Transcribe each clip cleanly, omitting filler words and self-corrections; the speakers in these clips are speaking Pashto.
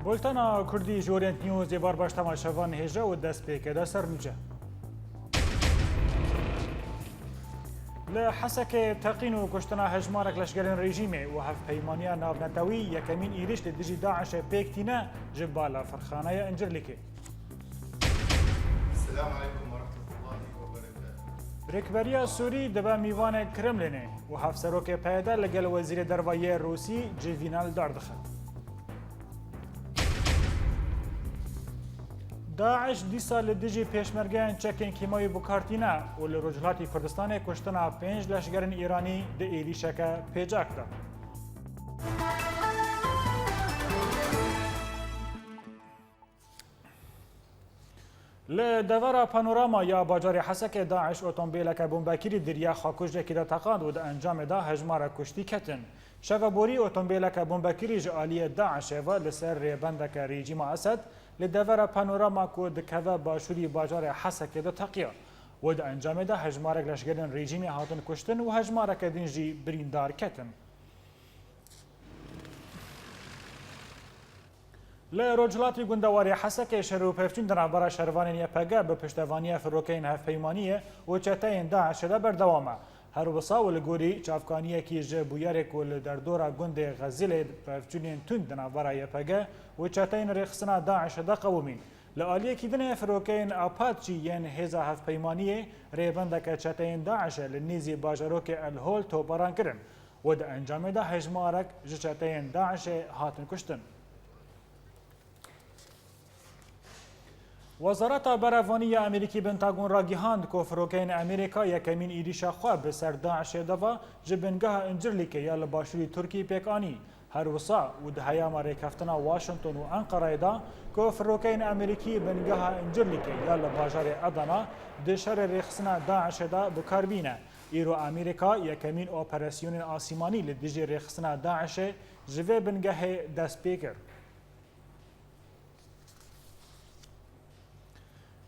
بولتانا کردی جورنت نیوز بار باش تماشاوان هجا و دست پیکده سرنوجه لحسك تقين وكشتنا هجمارك لشجرين ريجيمي وهف بيمانيا ناف نتوي يكمين إيريش لدجي داعش بيكتنا جبالا فرخانية انجرليكي. السلام عليكم ورحمة الله وبركاته. ركبريا سوري دبا ميوان كرمليني وهف سروكي بايدا لقل وزير درباية روسي جيفينال داردخل. داعش دیسا لدیجی پیشمرگان چکین کیمایی بکارتینا و لرجلاتی کردستان کشتنا 5 لشگرن ایرانی ده ایریشکه پیجاک دا. لدورا پانوراما یا باجار حسک داعش اتومبیلک بمبکیری دریا خاکوش که دا تقاند و ده انجام دا هجمار کشتی کتن. شو بوری اتومبیلک بمبکیری جالی داعش و لسر ریبندک رژیم اسد لدورا پانوراما کو دکوه باشوری باجار حسک دا تقیا و ده انجام دا هجمارک لشگرن رژیمی هاتن کشتن و هجمارک دینجی بریندار کتن. لرجلاتی گندواری حسک شروع پفتین در عبارة شروانین یپگه به پشتوانی فروکین هف پیمانیه و چتین داعش دا بردوامه. هر وصا و لگوری چافکانیه کی جبویاره کل در دورا گند غزیل پفتینین تند در عبارة یپگه و چتین رخصنا داعش دا قومین. لآلیه کی دنه فروکین آپاتچی ین هزا هف پیمانیه ریبندک چتین داعش لنیزی باجروک الهول توپران کرن و دا انجام دا هجمارک جچتین داعش هاتن کشتن. وزارت برافانی امریکی پنتاگون را گیهاند که فروکین امریکا یکمین ایریشا خواه به سر داعش دوا جبنگاه انجرلیکه یا لباشوری ترکی پیکانی هر وصا و ده هیام ریکفتنا واشنطن و انقره دا که فروکین امریکی بنگاه انجرلیکه یا لباجار ادنا دشار ریخسنا داعش دا بکاربینه ایرو امریکا یکمین اپراسیون آسیمانی لدیجی ریخسنا داعش جوه بنگاه دست پیکر.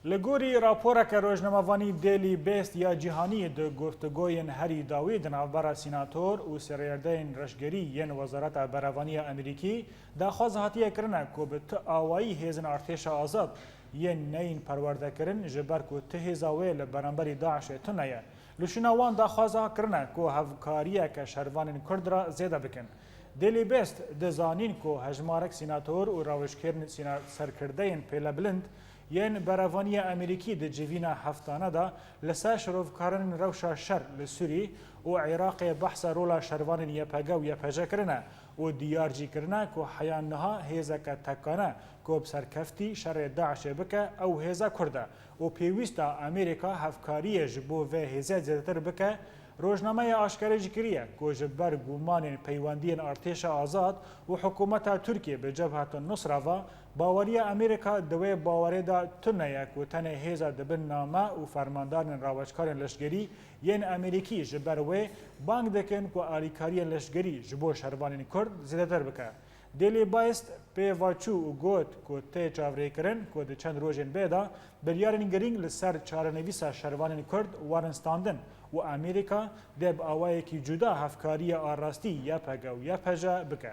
لگوری راپورک روزنامه‌وانی دیلی بیست یا جهانی د گفتگوین هری داوید نوبر سیناتور و سریردین رشگری ین وزارت برافانی امریکی داخواز هاتیه کرنه که به آوایی هیزن ارتش آزاد ین نین پرورده کرن جبر که تهزاوی لبرانبری داعش تنیه لشنوان داخوازها کرنه که هفکاریه که شروان کرد را زیده بکن. دیلی بیست دزانین که هجمارک سیناتور و راوشکرن سرکردین پیل بلند ین برافانی امریکی د جوینا هفتانه دا لسا شروفکارن روشا شر لسوری و عراق بحث رولا شروان یپگه و یپجه کرنه و دیارجی کرنه که حیانها هیزه که تکانه که بسرکفتی شر داعش بکه او هیزه کرده و پیویستا امریکا هفکاری جبو و هیزه زیدتر بکه روزنامه آشکاری جکریه که جبر گومان پیوندین ارتش آزاد و حکومت ترکیه به جبهه النصره و باوری امریکا دوی باوری دا تنه که تنه هیزه دبن نامه و فرماندارن راوچکارن لشگری ین امریکی جبر و بانگ دکن که آلیکاری لشگری جبو شروانین کرد زیدتر بکه. دیلی بایست پی واچو و گوت که تی چاوری کرن که ده چند روژن بیدا بریارن گرینگ لسر چارنویسا شروانین کرد وارنستاندن و امریکا دب آوائی که جدا هفکاری آراستی یا پگه و یا پجه بکه.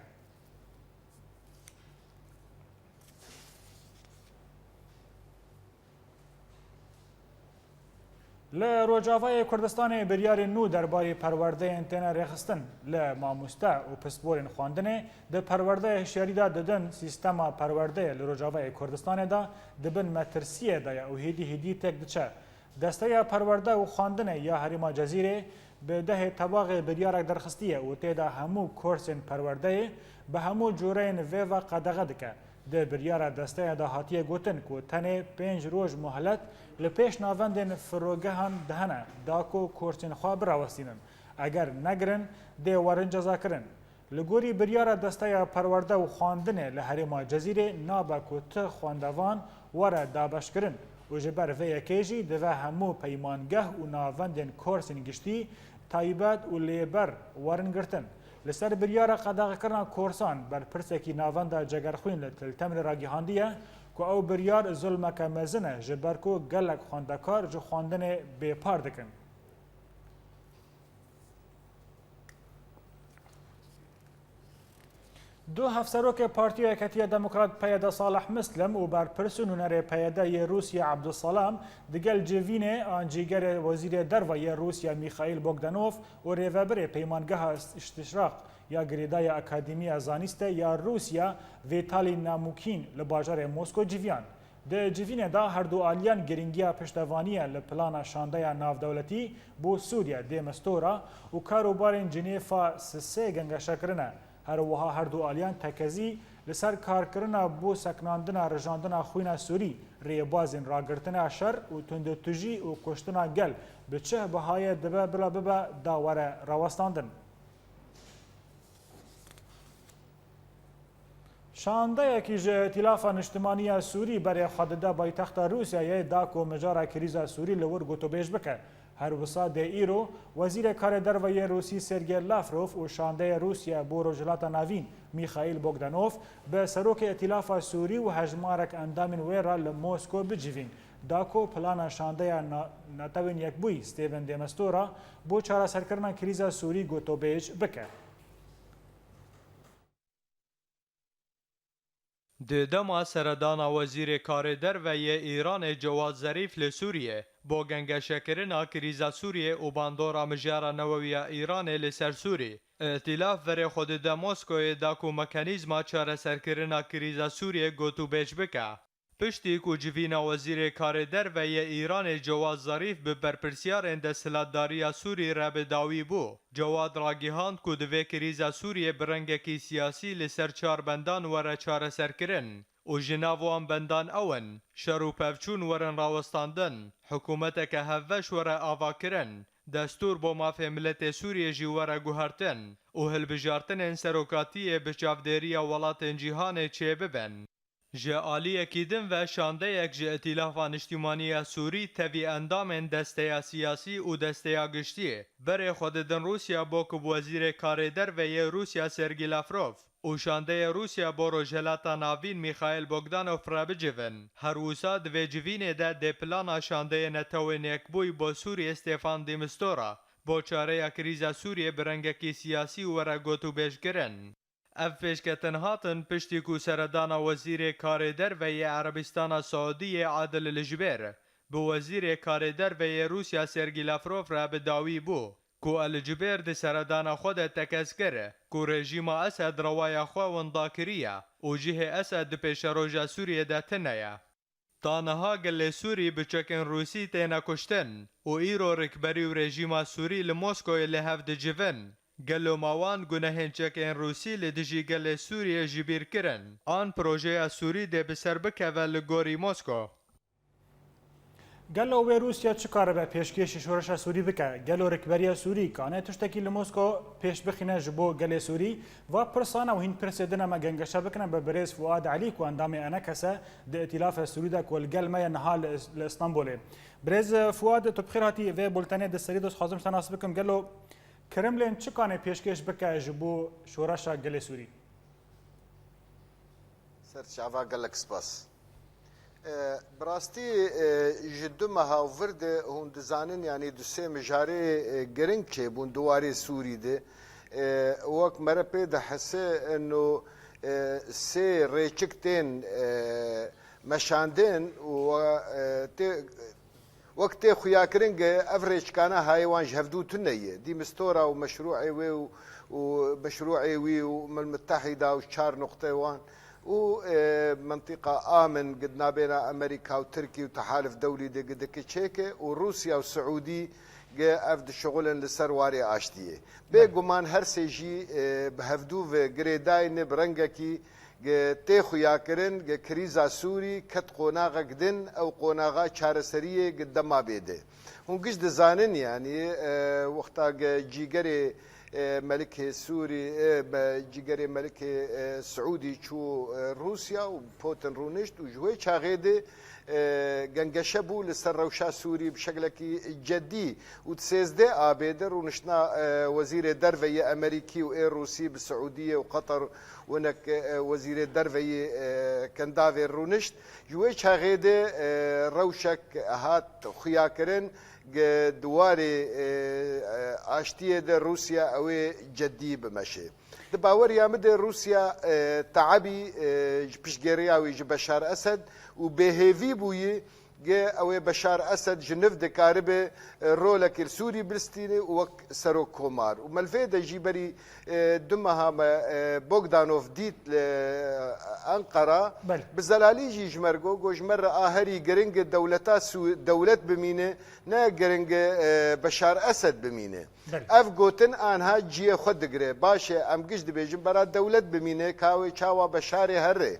لروجاوای کردستان بریار نو درباره پرورده انتنا رخصتن لماموسته و پسپورین خواندنه ده پرورده هشیاری دا ددن سیستما پرورده لروجاوای کردستان دا دبن مترسیه دا یا هیدی تک دچه دسته پرورده و خواندنه یا حریما جزیره به ده طباق بریارک درخستیه و تیدا همو کورسین پرورده به همو جورین و قدغه دکه ده بریار دسته دا هاتیه گوتن که تنه 5 روز مهلت لپیش ناوندن فروگهان دهنه داکو کورسین خواه براوستینن اگر نگرن ده ورن جزا کرن لگوری بریار دسته پرورده و خواندنه لحریما جزیره نابا که ته خواندوان وره دابش کرن و جبر و یکیجی ده همو پیمانگه و ناوندن کورسین گشتی تایبت و لیبر ورن گرتن لسر بریار قداغ کرنا کورسان بر پرسکی ناوندا جگرخوین لتلتمن راگیهاندیه که او بریار ظلمک مزنه جبرکو گلک خواندکار جو خواندن بیپار دکن. دو هفسروک پارتی حرکتی دموکرات پیدا صالح مسلم و برپرس نونر پیدا روسیا عبدالسلام دگل جوین آنجیگر وزیر دروی روسیا میخائیل بوگدانوف و ریوبر پیمانگاه استشراق یا گریدای اکادمی زانسته یا روسیا ویتالی ناموکین لباجار موسکو جویان. د جوین دا هر دو آلیان گرینگیا پشتوانی لپلان شانده ناودولتی بو سوریا دیمستورا و کاروبارین جنیفا سسه گنگ شکرنه. هر وها هر دو آلیان تکزی لسر کارکرنا بو سکناندنا رجاندنا خوینا سوری ریبازین راگرتنا شر و تندتجی و کشتنا گل به چه بهای دبه بلا ببه داوره راوستاندن. شانده یکی جه ائتلاف اجتماعی سوری برای خودده بایتخت روسیه داکو مجارا کریزا سوری لور گوتو بیش بکه. هر وسا ده ایرو وزیر کار دروی روسی سرگی لافروف و شانده روسیا بو رجلات ناوین میخائیل بوگدانوف به سروک ائتلاف سوری و هجمارک اندامین ویرا لموسکو بجوین. داکو پلان شانده نتوین یک بوی ستیون دیمستورا بو چارا سرکرنا کریزا سوری گوتو بیش بکه. دما سردانا وزیر کار دروی ایران جواد ظریف لسوریه با گنگ شکرنا کریزا سوریه و باندورا مجارا نووی ایران لسر سوری ائتلاف ور خود د موسکو داکو مکانیزما چاره سرکرنا کریزا سوریه گوتو بیچ بکه پشتی کو جوینا وزیر کار دروی ایران جواد ظریف به برپرسیار اندسلاتداری سوری رب داوی بو جواد راگیهاند کو دوی کریزا سوریه برنگکی سیاسی لسر چار بندان ور چاره سرکرن و جناوان بندان اون شرو پفچون ورن راوستاندن حکومت که هفش ور آوا کرن دستور با مافی ملت سوریه جی ور گوهرتن و هلبجارتن سروکاتی بچافدری ولات جیهان چه ببن جعالی اکیدن و شانده یک جه ائتلافان اجتماعی سوری توی اندام دسته سیاسی و دسته گشتی بر خوددن روسیا با کب وزیر کار دروی روسیا سرگی لافروف و شانده روسیا با رجلاتا ناوین میخائیل بوگدانوف را بجوین هر وسا دوی جوین ده پلان شانده نتوین یکبوی با سوری استفان دیمستورا با چاره کریزا سوری برنگکی سیاسی و را گوتو بیش کرن. افش که تنهاتن پشتی کو سردانا وزیر کار دروی عربستان سعودی عادل الجبیر به وزیر کار دروی روسیا سرگی لافروف را به داوی بو کو الجبیر ده سردانا خود تکز کره کو رژیم اسد روای خو ونداکریه و جه اسد پیش روژا سوریه ده تنه تانها گل سوری بچکن روسی تینا کشتن و ایرو رکبری و رژیم سوری لموسکو لهفد جوین گلو ماوان گناهین چکن روسی لدجی گل سوریه جبیر کرن آن پروژه سوری ده بسر بکوه لگوری موسکو گلو و روسیا چکاره به پیشکش شورش سوری بکه گلو رکبری سوری کانه تشتکی لموسکو پیش بخینه جبو گل سوری و پرسانه و هین پرسیدنه ما گنگشه بکنه به برز فؤاد علی کو اندام انا کسه ده ائتلاف سوری ده کول گل ما نهال لاسطنبول برز فؤاد تو بخیر هاتی و بولتنه ده سریدوس خازم تناسب بکم گلو کرملین چکانه پیشکش بکه جبو شورش گل سوری سرچاوا گلک سپاس براستی جدو مهاورد هند زانن یعنی دو سه مجاره گرنگ که بون دواری سوری ده وقت مره پیدا حسه انه سه ریچکتین مشاندن و وقت خویا کرنگ افریج کانا هایوان جهفدو تنیه دی مستورا و مشروعي وي ومشروعي وي والمتحدة وشار نقطة وان ومنطقة آمن قد بين أمريكا وتركيا وتحالف دولي دي قد كيتشيكي وروسيا والسعودي افد الشغل لسرواري اشتيه بيغمان هر سيجي بهفدو في غريداين برنگكي تيخو ياكرن كريزا سوري كت قوناغا قدن او قوناغا چارسريه قدما بيده هون قش دزانن يعني وقتا جيگري ملك سوري جيگري ملك سعودي چو روسيا وبوتن رونشت وجوي چاغيده گەنگەشە بوو لەسەر ڕەوشا سووری بشەکلێکی جددی و سێزدە ئابێدە ڕوونشنا وەزیرێ دەرڤەیە ئەمریکی و ئێ رووسی بسعودیە و قەتەر ونەک وەزیرێ دەرڤەیە کەنداوێ ڕوونشت یوێ چاغێدێ ڕەوشەک هات خویاکردن دوارێ ئاشتیەدە رووسیا ئەوێ جددی بمەشێ باوەریا مدە رووسیا تەعەبی پشتگێڕیاوی ji بەشار ئەسەد و بێهێوی بووی ئەوێ بەشار ئەسەد ji نف دikaribe rolekê Sûrî bilstîne û wek serok komar û melvê de jî berî du meha me Bogdanov dît li Enqera bi zelalî jî ji me got got ji me re a herî giring dewleta dewlet bimîne ne giring Beşar Esed bimîne ev gotin anha ciyê xwe digire baş e em giş dibêjin bera dewlet bimîne kawê çawa Beşarê herê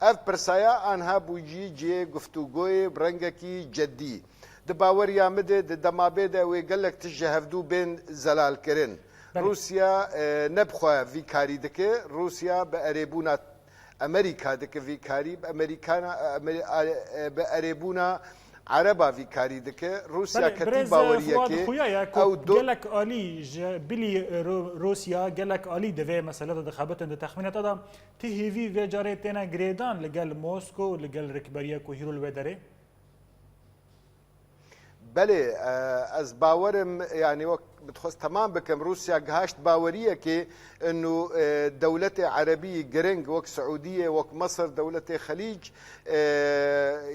ev pirsaya anha bûyî ciyê guftûgoyê bi rengekî ceddî di baweriya me de di demabê de wê gelek tişt ji hevdû bên zelalkirin Rusya nebixwe vî karî dike Rusya bi erêbûna Amerîka dike vî karî bi erêbûna عربا vî karî dike Rusya ketî baweriyekê ew gelek alî ji bilî Rusya gelek alî divê meselede dixebitin di texmîneta da tî hêvî vê carê têne girêdan li gel Mosko li gel rikberiya ku hîrol wê derê belê ez bawerim yanî wek بتخواست تمام بكم روسيا قهاشت باورية كي انه دولة عربية جرنج وك سعودية وك مصر دولة خليج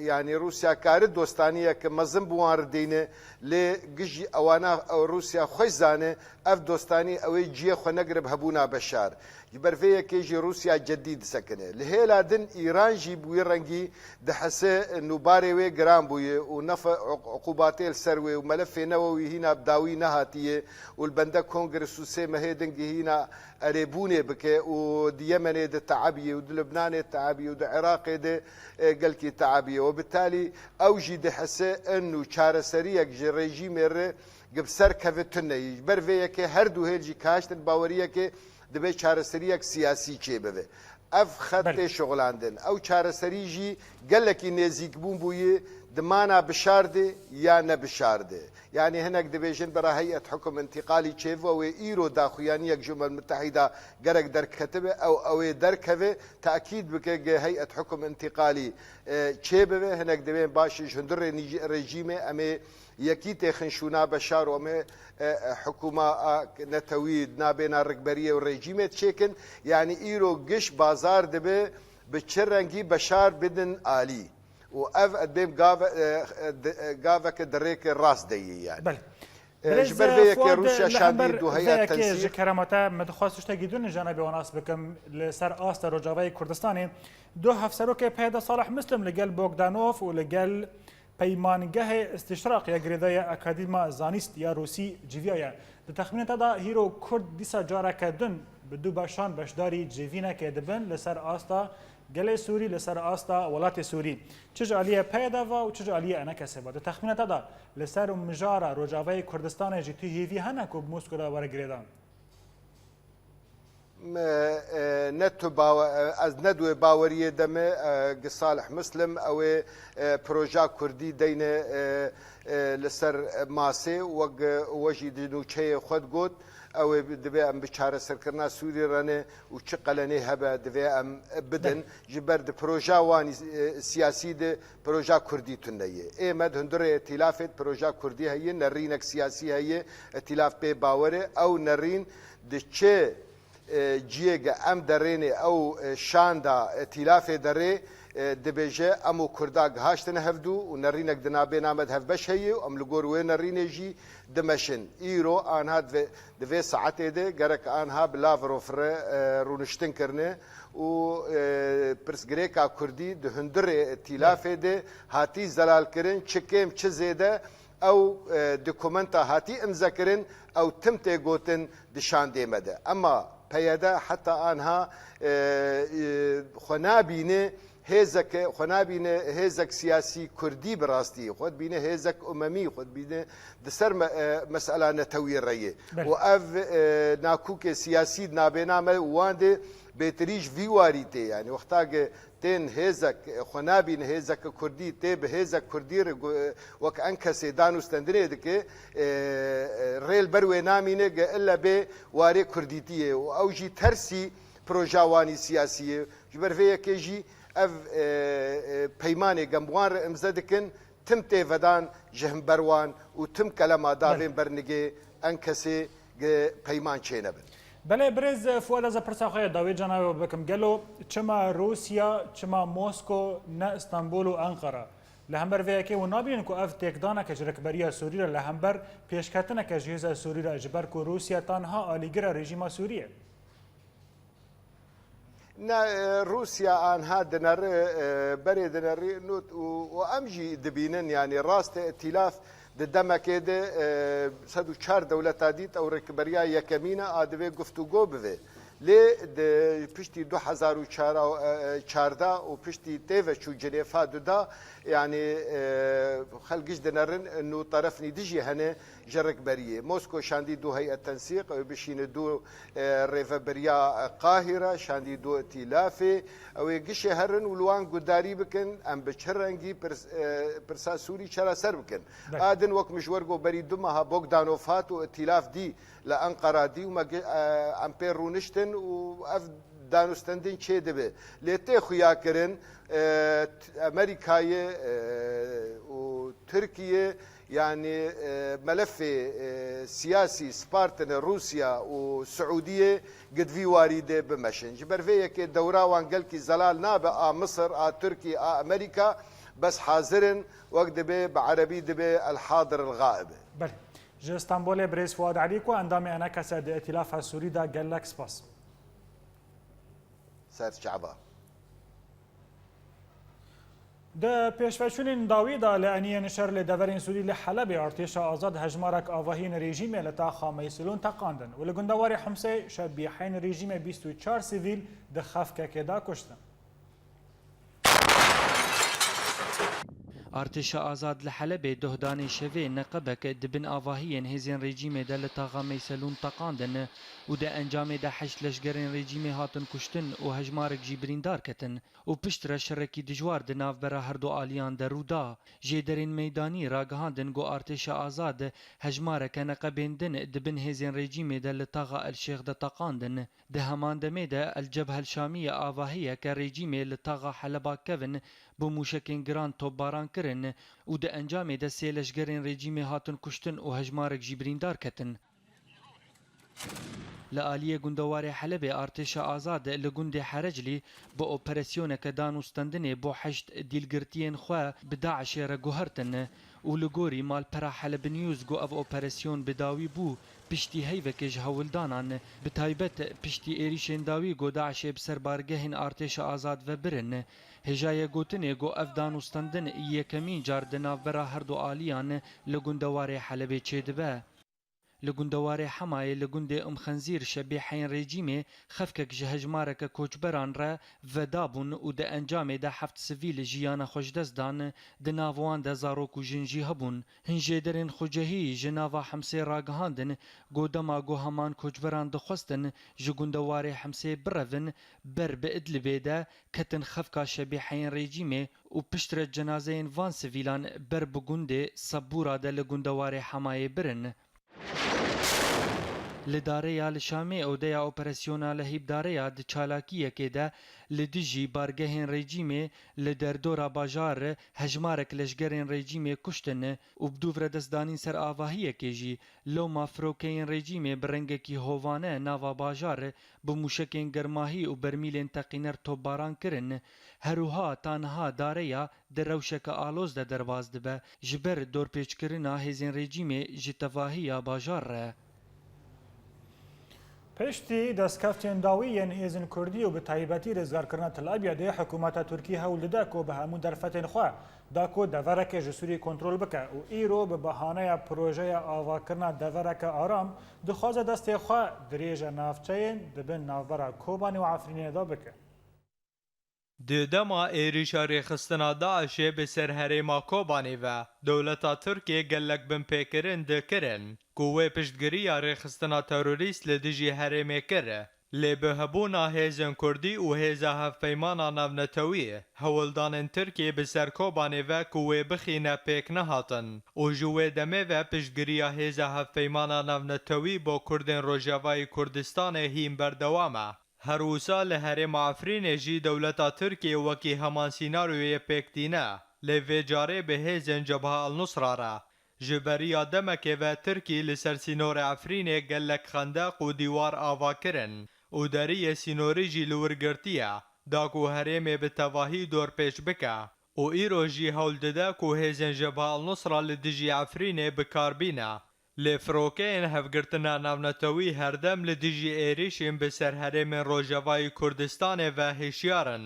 يعني روسيا كارد دوستانية كمزم بواردينه لجي اوانا او روسيا خوزانه اف دوستاني او جي خو نقرب هبونا بشار جبرفيه كيجي روسيا جديد سكنه لهيلا دن ايران جي بوي رنجي دحسه انه باري وي جرام بوي ونفع عقوبات السروي وملف نووي هنا بداوي نهاتيه والبندا كونغرس وسيما هيدنجي هنا أريبوني بكي ودي يمن دي تعبية ودي لبنان تعبية ودي عراق دي قلكي تعبية وبالتالي أوجي دي حسي أنه شارة سريك جي ريجيم الري قبسر كفتنة برفية كي هردو هيجي كاشتن باورية كي دبي شارة سريك سياسي چه ببه اف خط شغلاندن او شارة سريجي قلكي نيزيك بون بويه دمانا بشارده يا نبشارده يعني هناك دبيجن برا هيئة حكم انتقالي تشيفو وإيرو داخويانية الجمهورية المتحدة قرق درك كتبه أو دركبه تأكيد بك هيئة حكم انتقالي تشيبه هناك دبين باشي جندر ريجيمه أمي يكيت خنشونا بشار ومي حكومة نتويد نابينا الركبرية والريجيمة تشيكن يعني إيرو قش بازار دبه بتشرنجي بشار بدن آلي واف قدام قافك دريك الراس دي يعني بله جبر فيك روسيا شاندي دو هيئه تنسيق كرامتا متخصص تجدون جانب وناس بكم لسر آست رجاوی کردستانی دو هفسروک پیدا صالح مسلم لگل بوگدانوف و لگل پیمانگاه استشراق یا گریدای اکادیما زانیست یا روسی جویایا د تخمینات دا هیرو کرد دیسا جارا کدن بدو باشان بشداری جوینا کدبن لسر آستا گله سوری لسر آستا ولات سوری چج علیه پیدا و چج علیه انا کسبه د تخمینات دا لسر مجارا رجاوی کردستان جتی هیوی هنه کو موسکو دا ور گریدان نتو از ندوه باوریه دمه صالح مسلم او پروژه کردی دین لسر ماسه وجی دنوچه خود گوت او دبي ام بچاره سرکرنا سوری رانه و چه قلنه هبه دبي ام بدن جبر د پروژه وانی سیاسی د پروژه کردی تنیه ایمد هندره ائتلافت پروژه کردی هي نرینک سیاسی هي ائتلاف به باوره او نرین د چه جیگه ام درینه او شاندا ائتلاف دره دبیجه امو کرداگ هاشتن هفدو و نرینک دنابه نامد هف بش هی و ام لگور و نرینه جی دمشن ایرو آنها دوی ساعته ده گرک آنها بلاوروف رونشتن کرنه و پرسگریکا کردی ده هندر ائتلافه ده هاتی زلال کرن چکم چه زیده او دکومنتا هاتی امضا کرن او تمته گوتن دشان دیمده اما پیدا حتی آنها خنابینه هزك خنابينه هزك سياسي كردي براستي خد بينه هزك اممي خد بينه دسر مساله نتوي الريه واف ناكوك سياسي نابينا واند بێتریش ڤیواری تێ ینی وەختاگە تێن هێزك خۆنابین هێزەکە کوردی تێ بە هێزە کوردی وەک ئەن کەسێ دانوستەندنێ دکێ ڕێل بەروێ نامینێگە ئەلە بێ وارێ کوردیتیە و ئەوژی تەرسی پرۆژاوانی سیاسیە ji ber vê yekê jî ev peymanê gemwan re imze dikin tim têvedan ji hemberwan û tim kelema davên bernigê en kesê peyman çênebin. بله برز فواد از پرساخه داوی جناب بکم گلو چما روسیا چما موسکو نه استانبول و انقره لهمبر وی که و نابین کو اف تکدانه که رکبریه سوریه لهمبر پیشکتنه که جهیز سوریه اجبر کو روسیا تنها آلیگر رژیم سوریه نه روسیا آنها دنر بری دنر و امجی دبینن یعنی راست ائتلاف دمکه ده 104 دولت دیت او رکبریا یکمینه آدوه گفتگو بوه لی پشتی 2014 و پشتی تیوه چو جنیفا دا یعنی خلقش دنرن انو طرف ندیجی هنه جرکبریه موسکو شاندی دو هیئت تنسیق بشین دو ریفبریا قاهره شاندی دو ائتلافه او گش هرن ولوان گداری بکن ام بچرنگی پرسا سوری چرا سر بکن آدن وک مشورگو بری دومها بوگدانوفات و ائتلاف دی لانقره دی و امپیر رونشتن و اف دانوستندین چه دبه لیتی خویا کرن امریکای و ترکیه يعني ملف سياسي سبارتن روسيا وسعوديه قد في وارده بمشن جبر فيك الدوره وانقل كي زلال نابا مصر تركي امريكا بس حاضرن وقت به بعربي دبي الحاضر الغائب بله جه استانبول بريز فؤاد عليكو اندام انا كسد ائتلاف السوري دا قال سباس سر شعبا د پیشوچونین داوی دا لعنی نشر لدورین سوری لحلب ارتش آزاد هجمارک آواهین رژیم لتا خامیسلون تقاندن و لگندوار حمسه شبیحین رژیم 24 سیویل د خفکه کدا کشتن ارتش آزاد لحلب دهدان شوی نقبک دبن آواهین هزین رژیم دل تاغا میسلون تقاندن و ده انجام ده حشت لشگرین رژیم هاتن کشتن و هجمارک جیبرین دار کتن و پشت را شرکی دجوار ده ناو برا هر دو آلیان در رودا جیدرین میدانی راگهاندن گو ارتش آزاد هجمارک نقبیندن دبن هزین رژیم دل تاغا الشیخ ده تقاندن ده همان دمه ده الجبهه الشامیه آواهیه که رژیم لتاغا حلبا کون بموشکین گران توباران کرن و ده انجام ده سیلشگرین رژیم هاتن کشتن و هجمارک جیبرین دار کتن لآلیه گندوار حلب ارتش آزاد لگند حرجلی با اپراسیون که دانوستندن با حشت دیلگرتین خواه بداعش را گوهرتن و لگوری مال پرا حلب نیوز گو او اپراسیون بداوی بو پشتی هیوکش هولدانان بتایبت پشتی ایریشن داوی گو داعش بسربارگهن ارتش آزاد و برن هجای گوتنه گو افدان استندن یکمین جار دناو برا هر دو آلیان لگندوار حلب چه دبه لگندوار حمایه لگند خنزیر شبیحین رژیم خفکک جهجمارک کوچبران را ودابون و ده انجام ده هفت سویل جیان خوش دزدان ده ناوان ده زاروک و جنجی هبون هنجه درین خوجهی جناوا حمسه راگهاندن گو دما گو همان کوچبران دخواستن جگندوار حمسه برون بر به ادلبه ده کتن خفکا شبیحین رژیم و پشتر جنازین وان سویلان بر بگنده صبورا ده لگندوار حمایه برن لداره لشامه او ده اپراسیونا لهیب داره د چالاکیه که ده لدجی بارگهین رژیم لدردورا باجار هجمارک لشگرین رژیم کشتن و بدو وردستدانین سر آواهیه که جی لو مافروکین رژیم برنگه کی هوانه ناوا باجار بموشکین گرماهی و برمیلین تقینر توباران کرن هروها تانها داره در روشک آلوز ده درواز دبه جبر دور پیچ کرنا هزین رژیم جتواهی باجار ره پشتی دستکفتین داویین هیزن کردی و به تایبەتی رزگارکردنا تل ئەبیە دێ حکوومەتە تورکی هەوڵ دەدا کۆ بە هەموو دەرفەتێن خوا دا کۆ دەڤەرەکە ji سووری کۆنترۆل بکە و ئیرۆ بە بەهانەیە پرۆژەیە ئاواکردنا دەڤەرەکە ئارام دخوازە دەستێ خوا درێژە ناوچەیەن دەبن ناوبەرە کۆبانی و عفرینێدا بکە د دما ایریشا ریخستنا داعش به سر هریما کوبانی و دولتا ترکیه گلک بن پیکرین دکرن قوه پشتگیری ریخستنا تروریست لدیجی هریمه کره لێ بەهەبوونا هێزن کوردی و هێزە هەفپەیمانە ناونەتەوی هەوڵدانن ترکیە بەسەر کۆبانێڤە کو وێ بخینە پێک نەهاتن و ji wê demê ve piştgiriya hêza hevpeymana navnetewî bo Kurdên Rojavayê Kurdistanê hîn berdewam e. Her wisa li Herêma Efrînê jî dewleta Tirkiye wekî heman sînaroyê pêktîne lê vê carê bi hêzên Cebha al-Nusra re. Ji beriya demekê ve Tirkî li ser sînorê Efrînê gelek xendeq û dîwar ava kirin û deriyê sînorî jî li wir girtiye da ku herêmê bi tevahî dorpêç bike û îro jî hewl dide ku hêzên Cebha al-Nusra li dijî Efrînê bikarbîne. Lê firokeyên hevgirtina navnetewî herdem li dijî êrişên bi ser herêmên Rojavayê Kurdistanê ve hêşyarin.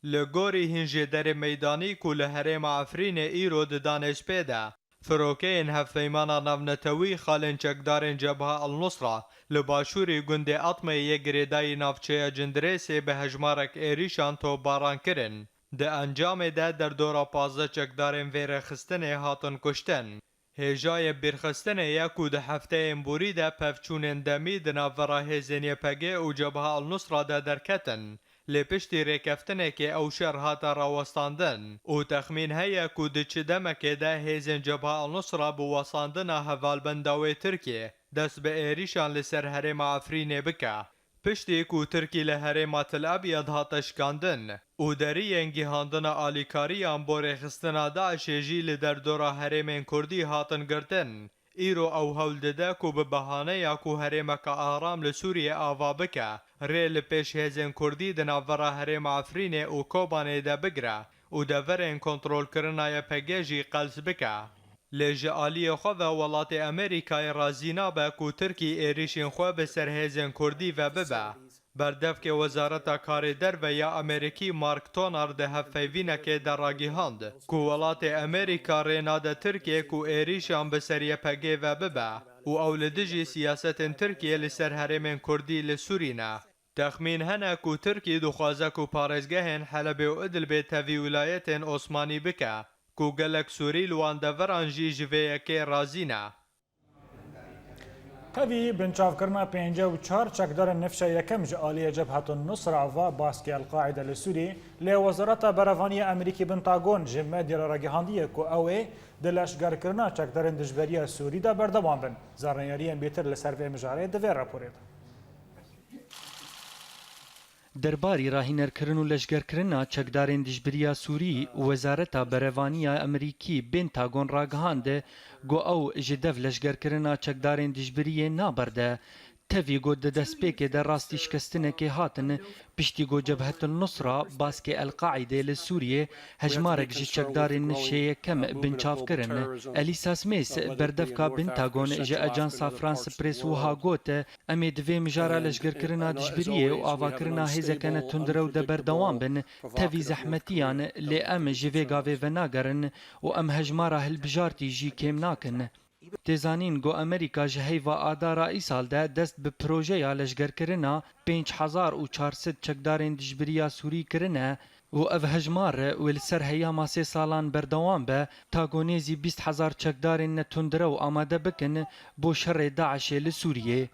Li gorî hîn jê derê meydanî ku li Herêma Efrînê îro di danêjpê de, firokeyên hevpeymana navnetewî xalên çekdarên Cebha al-Nusra li başûrê gundê Atmayê yê girêdayî navçeya Cindirêsê bi hejmarek êrîşan topbaran kirin. Di encamê de derdora 15 çekdarên vêrexistinê hatin kuştin. Hêjayê bêrxistinê ye ku di hefteyên borî de pevçûnên demî di navbera hêzên YPG û Cebha al-Nusra de derketin. Lê piştî rêkeftinekê ew şer hate rawestandin û texmîn heye ku di çi demekê de hêzên Cebha al-Nusra bi wesandina hevalbenda wê Tirkiye dest bi êrîşan li ser Herêma Efrînê bike. Piştî ku Tirkî li Herêma Til Abyad hate şikandin û deriyên gîhandina alîkariyan bo rêxistina Daişê jî li derdora herêmên Kurdî hatin girtin. Îro ew hewl dide ku bi behaneya ku herêmeka aram li Sûriyê ava bike, rê li pêş hêzên Kurdî di navbera Herêma Efrînê û Kobanê de bigire û deverên kontrolkirina YPG jî qels bike. Lê ji aliyê xwe ve welatê Amerîkayê razî nabe ku Tirkî êrişên xwe bi ser hêzên Kurdî ve bibe. Berdevkê Wezareta Karê Derve ya Amerîkî Mark Tonar di hevpeyvînekê de ragihand ku welatê Amerîka rê nade Tirkiye ku êrîşan bi ser YPG ve bibe û ew li dijî siyasetên Tirkiye li ser herêmên Kurdî li Sûrî ne. Texmîn hene ku Tirkî dixwaze ku parêzgehên Helebê û Idlibê tevî wilayetên Osmanî bike ku gelek Sûrî li wan deveran jî ji vê yekê razî ne. Tevî binçavkirina 54 çekdarên nifşa yekem ji aliyê Cebhatun Nusra ve baskê El-Qaîde li Sûrî lê Wezareta Berevaniya Amerîkî Pentagon ji medyaya ragihandiye ku ew ê di leşgerkirina çekdarên dijberiya Sûrî de berdewam bin. Zaneyariyên bêtir li ser vê mijarê di vê raporê de. درباری راهینەرکردن و لەشگەرکردنا چەکدارên dijberiya Sûrî û Wezareta Berevaniya Amerîkî Pentagon ragihand got ew ji dev leşgerkirina çekdarên dijberiyê naberde. Tevî got di destpêkê de rastî şikestinekê hatin piştî got Cebhatun Nusra baskê El-Qaîdê li Sûriyê hejmarek ji çekdarên nifşê yekem binçavkirin. Elîsa Smith berdevka Pentagon ji Ajansa France Press wiha got em ê di vê mijara leşgerkirina dijberiyê û avakirina hêzeke tundrew de berdewam bin tevî zehmetiyan lê em ji vê gavê ve nagerin û em hejmara hilbijartî jî kêm nakin. Têzanîn got Amerîka ji heyva adara îsal de dest bi projeya leşgerkirina 5400 çekdarên dijberiya Sûrî kirine û ev hejmar wê li ser heyama 3 salan berdewam be ta gonêzî 20,000 çekdarên netundrew amade bikin bo şerê Daişê li Sûriyê.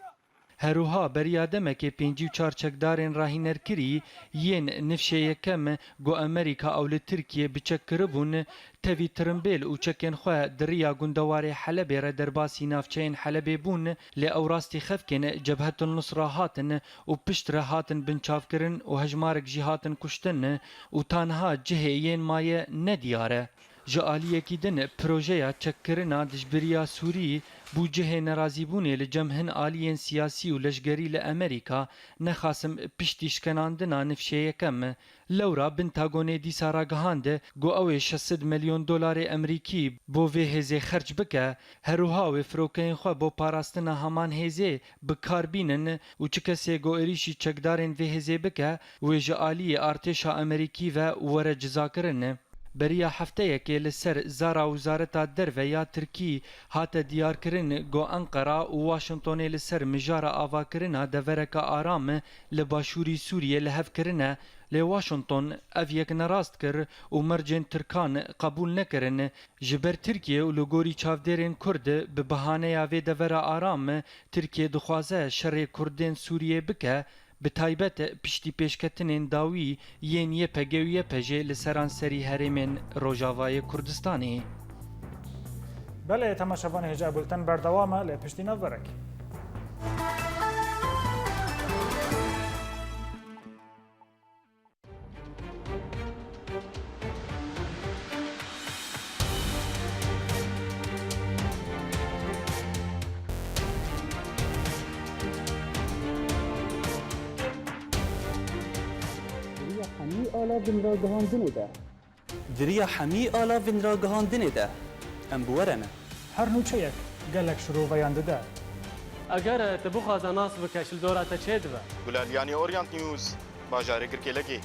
Herûha beriya demekê 54 çekdarên rahînerkirî yên nifşê yekem got Amerîka ew li Tirkiye biçekkiribûn tevî tirimbêl û çekên xwe di rêya gundewarê Helebê re derbasî navçeyên Helebê bûn lê ew rastî xevkên Cebhatun Nusra hatin û pişt re hatin binçavkirin û hejmarek jî hatin kuştin û tanha cihê yên maye nediyar e. Ji aliyekî din projeya çekkirina dijberiya Sûrî bû cihê nerazîbûnê li cem hin aliyên siyasî û leşgerî li Amerîka nexasim piştî şkenandina nifşê yekem. Lewra Pentagonê dîsa ragihand got ew ê 600 milyon dolarê Amerîkî bo vê hêzê xerc bike, herûha wê firokeyên xwe bo parastina heman hêzê bikarbînin û çi kesê got êrişî çekdarên vê hêzê bike wê ji aliyê artêşa Amerîkî ve were cizakirin. Beriya hefteyekê li ser zara Wezareta Derve ya Tirkî hate diyarkirin got Enqera û Washingtonê li ser mijara avakirina devereka aram li başûrî Sûriyê li hev kirine lê Washington ev yek nerast kir û mercên Tirkan qebûl nekirin ji ber Tirkiye û li gorî çavdêrên Kurd bi behaneya vê devera aram Tirkiye dixwaze şerê Kurdên Sûriyê bike bi taybet piştî pêşketinên dawî yên YPG û YPJ li seranserî herêmên Rojavayê Kurdistanê. بله تماشاوان هجا بولتن بردوامه لپشتی نوبرک Diriya hemî ala vin ra gihandinê de em bi were ne. هر نوچه یک گلک شروع ویانده ده اگر te bixwaze nas bike ji dora te çê dibe Gulalyani Orient News bajarê Girkêlekê.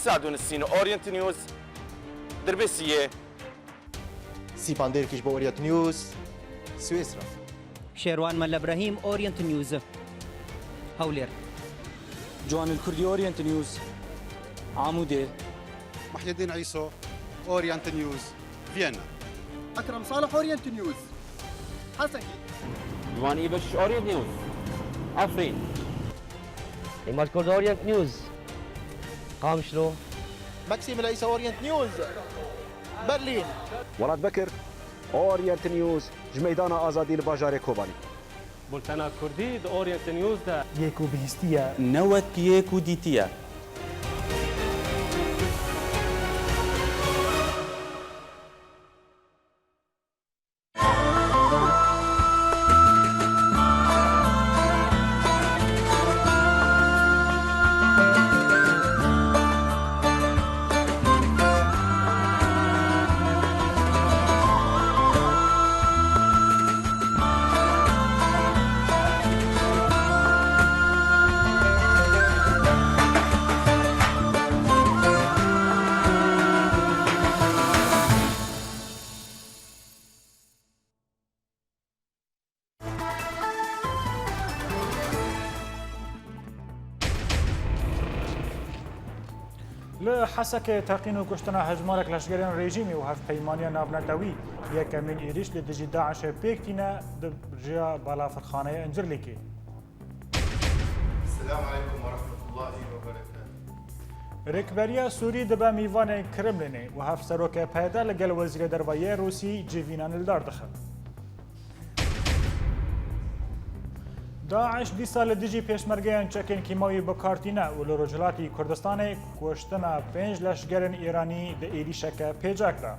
ساعدون السين اورينت نيوز دربسيه سیپاندر کش با اورینت نیوز سوئیسرا شێروان مەلە ئەبراهیم ئۆریەنت نیوزە هەولێر Ciwan Kurdî Orient News Amûdê محیدین عیسو اورینت نیوز وینا اكرم صالح اورينت نيوز حسكي جوان ايبش اورينت نيوز عفرين ئێمە کورد ئۆریەنت نیوز قامشلۆ ماکسیم العیسا اورینت نیوز برلین ولاد بكر اورينت نيوز جميدان ازادي الباجاري كوباني بولتنا کوردی د اورینت نیوز ده یک و بهستیه newet yek û dîtiye. لحسك تقين وكشتنا هجمارك لشجرين ريجيمي وهف بيمانيا نافنتاوي يكمل إيريش لدجي داعش بيكتينا دبجيا بالا فرخانة انجرليكي السلام عليكم ورحمة الله وبركاته. ركبريا سوري دبا ميوان كرمليني وهف سروك بيدا لقل وزير دروية روسي جيفينان الدار دخل داعش دی سال دیجی پیشمرگیان چکین کیماوی بکارتینا و لروجلاتی کردستان کشتنا 5 لشگرن ایرانی د ایریشک پیجاک دا.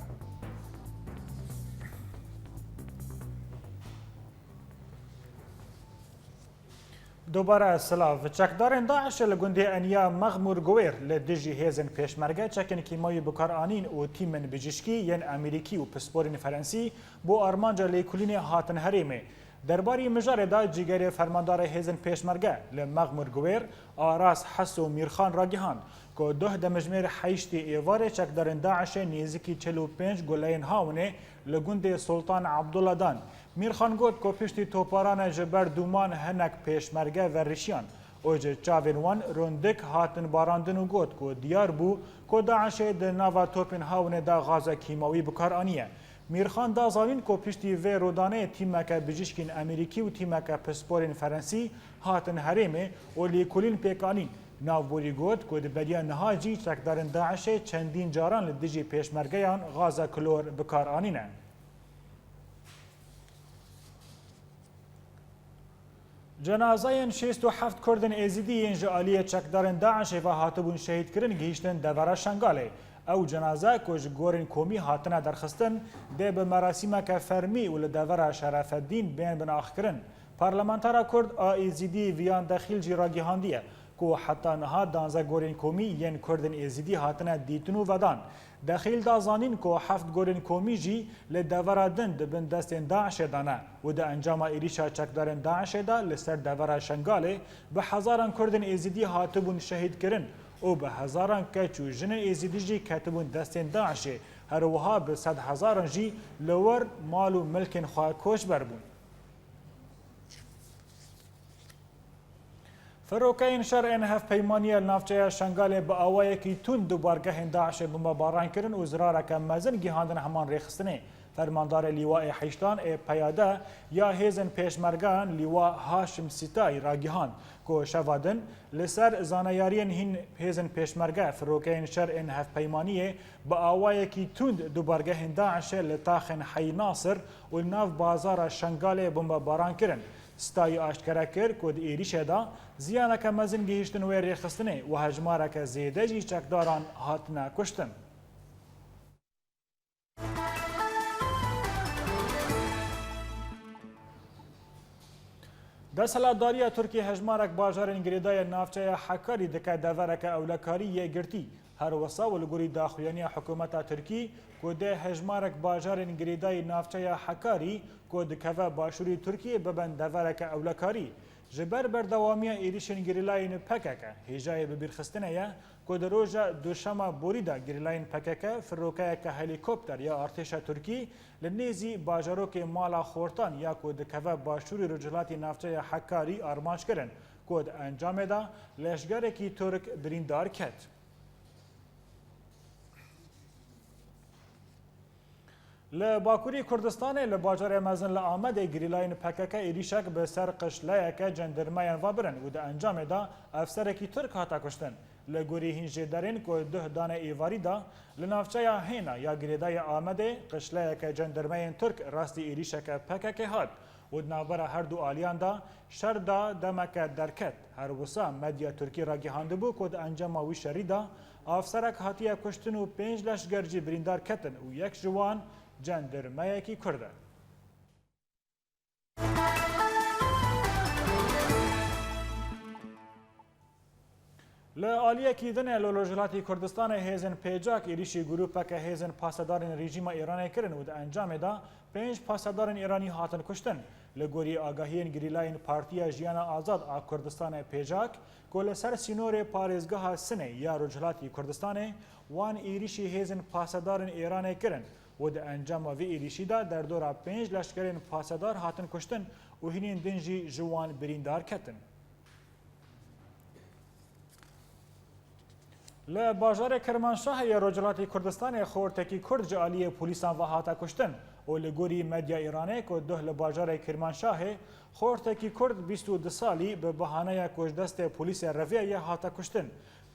دوباره سلاف چکدارن داعش لگنده انیا مغمور گویر لدیجی هیزن پیشمرگه چکین کیماوی بکار آنین و تیمن بجشکی ین امریکی و پسپورین فرانسی بو آرمانجا لیکولین هاتن هریمه درباری مجاره دا جیگر فرماندار هیزن پیشمرگه لمغمور گویر آراس حس و میرخان را گهاند که ده دمجمیر حیشتی ایوار چکدارن داعش نیزکی 45 گلین هاونه لگنده سلطان عبدالله دان میرخان گوت که پشتی توپاران جبر دومان هنک پیشمرگه و رشیان اوجه چاوین وان روندک هاتن باراندن و گوت که دیار بو که داعش ده ناوا توپین هاونه دا غازه کیماوی بکار آنیه میرخان دا زالین کو پشتی و رودانه تیمک بجشکین امریکی و تیمک پسپورین فرانسی هاتن هریمه و لیکولین پیکانین ناوبوری گوت که دبریا نهاجی چکدارن داعش چندین جاران لدیجی پیشمرگیان غازه کلور بکار آنینه. جنازه 67 کردن ازیدی انجا آلیه چکدارن داعش و هاتبون شهید کرن گهیشتن دوره شنگاله. او جنازه کج گورن کومی هاتنه درخستن ده به مراسم که فرمی و لدور شرف الدین بین بناخ کرن پارلمانتارا کرد آیزیدی ویان داخل جی را گیهاندیه که حتی نها دانزه گورن کومی ین کردن ایزیدی هاتنه دیتنو ودان داخل دازانین که 7 گورن کومی جی لدور دن دبن دستین داعش دانه و ده انجام ایریشا چکدارن داعش دا لسر دور شنگاله به هزاران کردن ایزیدی هاتبون شهید کرن او به هزاران کچ و جن ایزیدی جی کتبون دستین داعشه هر وها به 100 هزاران جی لور مال و ملکن خواه کوش بربون. فروکین شرعین هف پیمانی نافچه شنگال با آوای کی تون دوبارگه داعش بمباران کردن و زراره که مزن گیهاندن همان ریخستنه فرماندار لیوای حیشتان پیاده یا هیزن پیشمرگان لیوا هاشم سیتای راگیهان که شوادن لسر زانیارین هین هیزن پیشمرگه فروکین شرعین هف پیمانی با آوای کی تون دوبارگه داعش لتاخن حی ناصر و ناف بازار شنگال بمباران کردن ستای آشکارا کرد که ایریشه دا زیانک مزن گیشتن و ریخستنه و هجمارک زیده جی چکداران هاتنا کشتن. دەسەڵاتداریە تورکی هەژمارێک باژارên girêdayê navçeya Hekarî dike devereke ewlekarî yê girtî. Her wisa li gorî daxuyaniya hikûmeta Tirkî ku dê hejmarek bajarên girêdayê navçeya Hekarî ku dikeve başûrî Tirkiyê bibin devereke ewlekarî. Ji ber berdewamiya êrişên girêlayên PKK hêjayê bibîrxistinê ye ku di roja duşema borî de girêlayên PKK firokeyeke helîkopter ya artêşa Tirkî li nêzî bajarokê mala xortan ya ku dikeve başûrî rojhilatê navçeya Hekarî armanc kirin ku di encamê de leşgerekî Türk birîndar ket. Li Bakurî Kurdistanê li bajarê mezin li Amedê girîlayên PKK êrişek bi ser qişleyeke cendirmeyan vebirin û di encamê de efserekî Türk hata kuştin. Li gorî hîn jêderên ku duh danê êvarî da li navçeya Hêna ya girêdayê Amedê qişleyeke cendirmeyên Türk rastî êrişeke PKK hat û di navbera her du aliyan da şer da demeke derket. Her wisa medya Tirkî ragihandibû ku di encama wî şerî da afserek hatiye kuştin û 5 leşger jî birîndar ketin û yek ji wan cendirmeyekî Kurd e. Li aliyekî dinê li Rojhilatê Kurdistanê hêzên pêcak êrişî grûpeke hêzên pasedarên rejîma Îranê kirin û di encamê de 5 pasedarên Îranî hatin kuştin. Li gorî agahiyên girîlayên Partiya Jiyana Azad a Kurdistanê pêcak ku li ser sînorê parêzgeha Sinê ya Rojhilatê Kurdistanê wan êrişî hêzên pasedarên Îranê kirin û di encama vê êrişî de derdora 5 leşkerên pasedar hatin kuştin û hînên din jî ji wan birîndar ketin. Li bajarê Kermanşahê Rojhilatê Kurdistanê xortekî Kurd ji aliyê polîsan ve hata kuştin û li gorî medya Îranê ku duh li bajarê Kermanşahê xortekî Kurd 22 salî bi bihaneya ku ji destê polîsê reviyayê hata kuştin.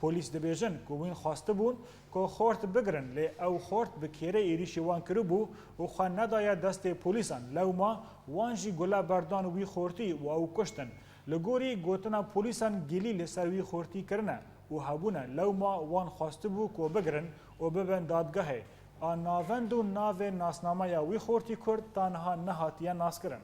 Polîs dibêjin ku wîn xwastibûn ku xort bigirin lê ew xort bi kêrê êrişî wan kiribû û xwe nedaye destê polîsan lewma wan jî gula berdan wî xortî û ew kuştin. Li gorî gotina polîsan gilî li ser wî xortî kirine û hebûne lewma wan xwastibû ku bigirin û bibin dadgehê. A navend û navê nasnameya wî xortî Kurd tanha nehatiye naskirin.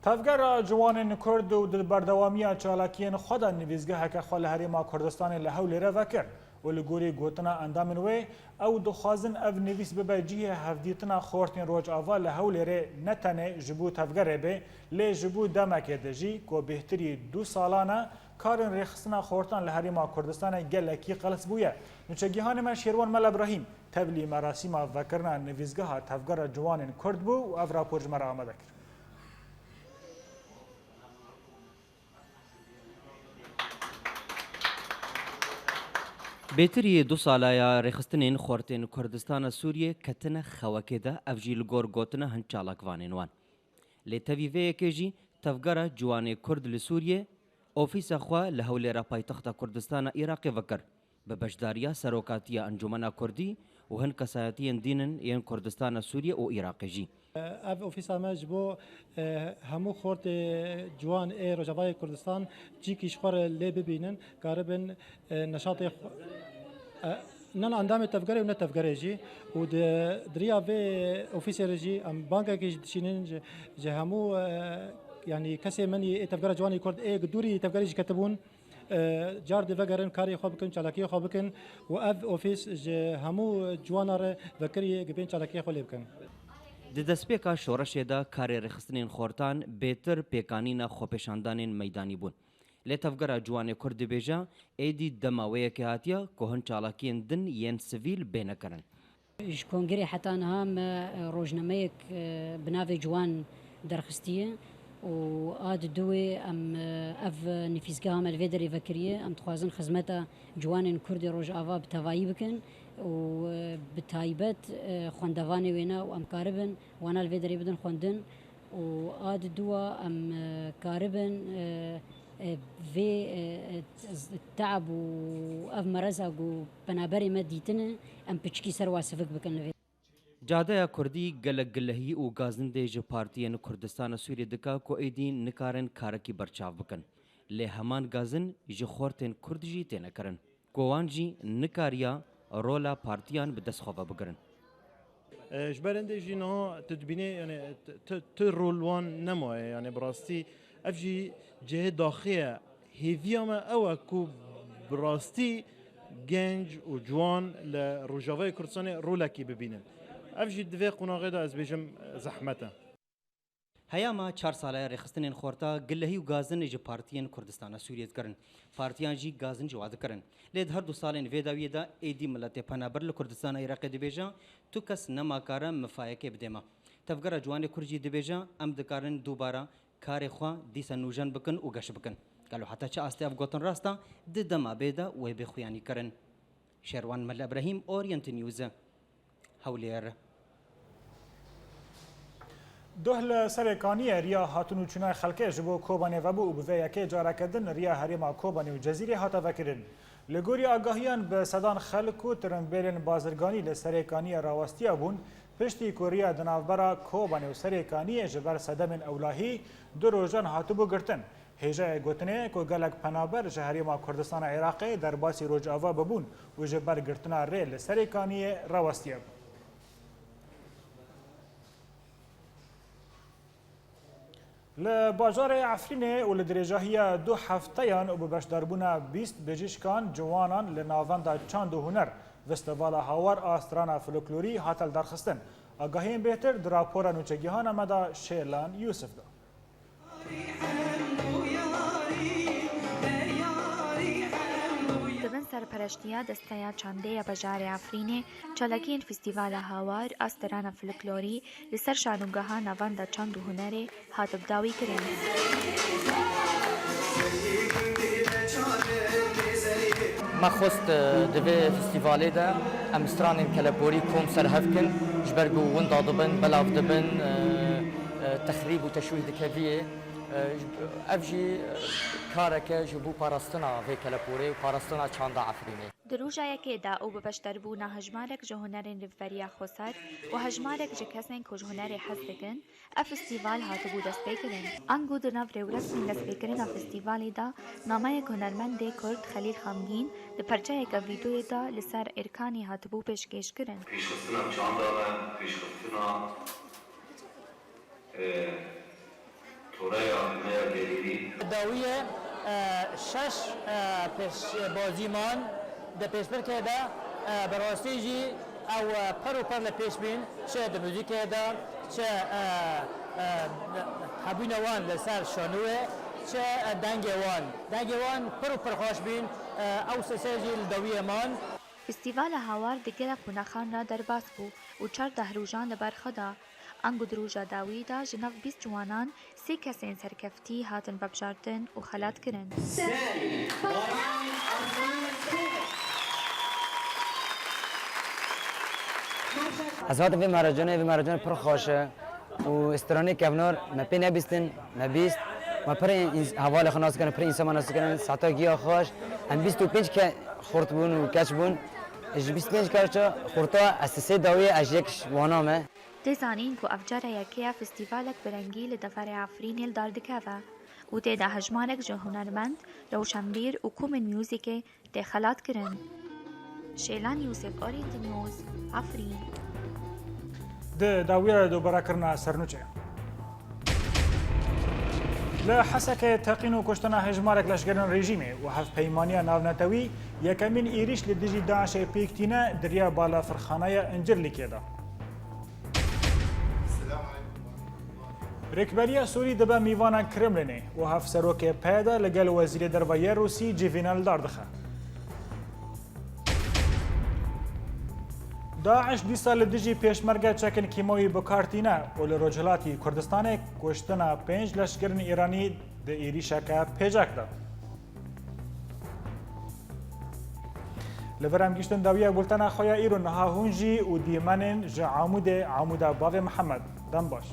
Tevgera ciwanên Kurd û di berdewamiya çalakiyên xwe de nivîzgeheke xwe li Herêma Kurdistanê li Hewlêrê vekir û li gorî gotina endamên wê ew dixwazin ev nivîs bibe cihê hevdîtina xortên Rojava li Hewlêrê ne tenê ji bo tevgerê bê lê ji bo demekê de jî ku bêhtirî 2 salan e karên rêxistina xortan li Herêma Kurdistanê gelekî qelis bûye. Nûçegihanê me Şêrwan Mel Ebrahîm tevlî merasîma vekirina nivîzgeha tevgera ciwanên Kurd bû û ev rapor ji me re amade kir. بێتری 2 سالایە ڕێخستنên xortên Kurdistana Sûriyê ketine xewekê de ev jî li gor gotina hin çalakvanên wan. Lê tevîveyekê jî tevgera ciwanê Kurd li Sûriyê ofîsa xwe li Hewlêra paytexta Kurdistana Îraqê vekir bi beşdariya Serokatiya Encûmena Kurdî û hin kesayetiyên dînin yên Kurdistana Sûriyê û Îraqê jî. Ev ofîsa me ji bo hemû xortê ciwan ê Rojavayê Kurdistan cîkî ji xwe re lê bibînin karibin neşatê nan endamê tevgerê û ne tevgerê jî û di diriya vê ofîsê re jî em bankekê jî dişînin ji hemû yanî kesê menî ê tevgera ciwanê Kurd ê gidûrî tevgerê jî ketibûn car dê vegerin karê xwe bikin çalakiyê xwe bikin û ev ofîs ji hemû ciwana re vekirî gibên çalakiyê xwe lê bikin. Di destpêka şoreşê de karê rêxistinên xortan bêtir pêkanîna xwepêşandanên meydanî bûn. Lê tevgera ciwanê Kurd dibêje êdî dema wê yekê hatiye ku hin çalakiyên din yên sivîl bê nekirin. ji kongerê hetaniha me rojnameyek bi navê Ciwan derxistiye û a di duê em ev nivîsgeha me li vê derê vekiriye em dixwazin xizmeta ciwanên Kurdê Rojava bi tevahî bikin û bi taybet xwendevanê wêne û em karibin wana li vê derê bidin xwendin û a di duwa em karibin vê teab û ev mereza û penaberê me dîtine em piçkî ser wa sivik bikin li vê. Cadeya Kurdî gelek gilehî û gazindê ji partiyên Kurdistana Sûriyê dika ku êdî nikarin karekî berçav bikin. Lê heman gazin ji xortên Kurd jî têne kirin. Ku wan jî nikariya rola partiyan bi destxwe bigirin. ji berendê jî niha tu dibînê yani tu rol wan nemaye yani bi rastî ev jî cihê daxiye hêviya me ew e ku bi rastî genç û ciwan li Rojavayê Kurdistanê rolekî bibînin. Ev jî divê qunaxê de ez bêjim zehmet e. Heyama 4 salaya rêxistinên xorta gilehî û gazin ji partiyên Kurdistana Sûriyê dikirin. Partiyan jî gazin ji wa dikirin. Lê di her du salên vê dawiyê de êdî miletê penaber li Kurdistana Iraqê dibêje tu kes nemakare mifayekê bidême. Tevgera ciwanê Kurd jî dibêje em dikarin dubara karê xwe dîsa nûjen bikin û geş bikin. Gelo heta çi astê ev gotin rasta di dema bê de wê bêxuyanî kirin. Şerwan Mel Ebrahîm, Orient News, Hewlêr. Duh li Serêkaniyê riya hatûn û çûna xelkê ji bo Kobanê vebû û bi vê yekê careke din riya herêma Kobanê û Cezîrê hate vekirin. Li gorî agahiyan bi sedan xelk û tirimbêlên bazirganî li Serêkaniyê rawastiya bûn, piştî ku riya di navbera Kobanê û Serêkaniyê ji ber sedemên ewlahî du rojan hatibû girtin. Hêjayê gotinê ku gelek penaber ji herêma Kurdistana Iraqê derbasî Rojava bibûn û ji ber girtina rê li Serêkaniyê rawastiya bûn. Li bajarê Efrînê û li dirêjahiya du hefteyan û bi beşdarbûna 20 bijîşkan ciwanan li navenda çand û huner Festîvala Hawar a strana folklorî hatel derxistin. Agahiyên bêhtir di rapora nûçegihana me da Şêlan Yusuf da. Dibin serpereştiya desteya çandeya bajarê Efrînê çalakiyên Festîvala Hawar a strana folklorî li ser şanûgeha navenda çand û hunerê hat bidawî kirin. ما خواست دوی فستیوالی ده ام استرانین کلپوری کوم سرهف کن جبرگو وندا دبن بلاف دبن تخریب و تشویه دکویه افجی کارکه جبو پاراستنا وی کلپوری و پاراستنا چاندا عفرینه دروجا یکیدا او به بشتربونا هجمارک جهنرین رفوریا خسر و هجمارک جکسین که جهنری حسدکن اف فستیوال هاتبو دست بیکرین. انگو دناو رورسمین دست بیکرین اف فستیوالی دا نامه هنرمند کرد خلیل خامگین ده پرچه یک ویدیوی دا لسر ارکانی هاتبو پیشکش کرن. پیشخستنا چاندا و پیشخستنا تورای آمده گریری داویه شش پیش بازیمان ده پیشبر که ده براستی جی او پر و پر لپیش بین چه ده موزیک ده چه حبین وان لسر شانوه چه دنگ وان پر و پر خوش بین او سسه جی لداویه مان فستیوال هاوار دیگر قوناخان را در باس بو و 4 روزان لبرخدا انگو دروجا داوی دا جناف 20 جوانان 3 کسین سرکفتی هاتن ببجارتن و خلات کرن. از هات وی مهرجان پر خوشه و استرانی کفنار مپی نبیستن نبیست ما پر حوال خناس کنن پر انسان ناس کنن ساعتا گیا خوش هم 25 که خورت بون و کچ بون 25 کارچا خورتا اساسی داوی از یک وانامه دزانین کو افجار یکیا فستیوالک برنگی لدفر عفرین الدار دکاوه و تیدا هجمارک جو هنرمند روشنبیر و کومن میوزیک تی خلات کرن. شیلان یوسف اورینت نیوز عفرین ده داویه دوباره کرنا سرنوچه لحسك تقين وكشتنا هجمارك لشكرن ريجيمي وحف بيمانيا ناونتوي يكمن إيريش لديجي داعش بيكتينا دريا بالا فرخانايا انجر لكيدا ركبريا سوري دبا ميوانا كرمليني وحف سروكي بيدا لقال وزير دربايا روسي جيفينال داردخا داعش دیسا li dijî pêşmerge çekin kîmoyî bikartîne û li Rojhilatê Kurdistanê kuştina 5 leşkerên Îranî di êrişeke pêcek da. Li vir em giştin dawiya bultena xwe ya îro niha hûn jî û dîmenên ji Amûdê Amûda bavê Mihemed. Dem baş.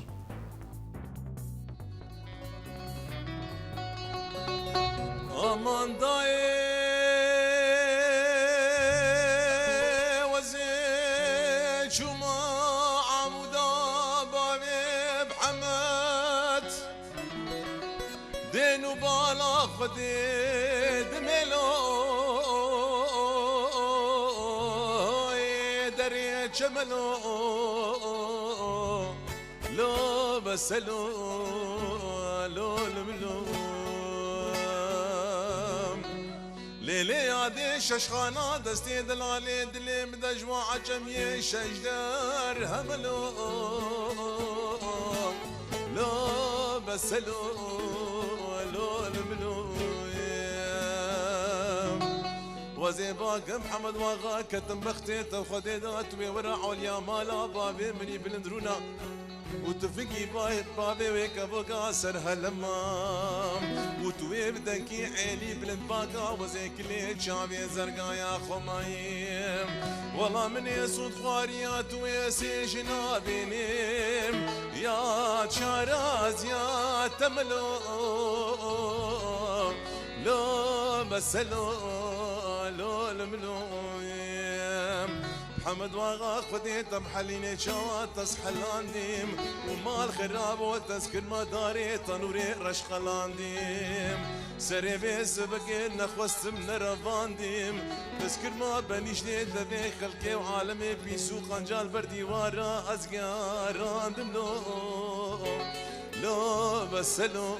Aman dayê شما عمودا بابي محمد دينو بالا خدي دميلو دري جملو لو بسلو لو لملو ليلي عادي ششخانة دستي دلالي دلي مدجمع عجمي شجدار هملو لو بسلو لو لملو وزيباك محمد واغا كتم بختيت وخديدات وورع عليا مالا بابي مني بلندرونا وتفقي بايت بابي ويك ابوكا سرها لمام وتوي بدنكي عيلي بلند باكا وزيك لي شعبي زرقا يا خمايم والله من يسود خواريات ويسي جنابينيم يا شاراز يا تملو لو مسلو لو لملو محمد واغا خديت محليني شوات تسحلانديم ومال خراب وتسكر مداري تنوري رشقلانديم سري بيس بقين نخوست من رفانديم تسكر ما بنيش ليد لبي خلقي وعالمي بيسو خنجال بردي وارا ازقاراندم لو بسلو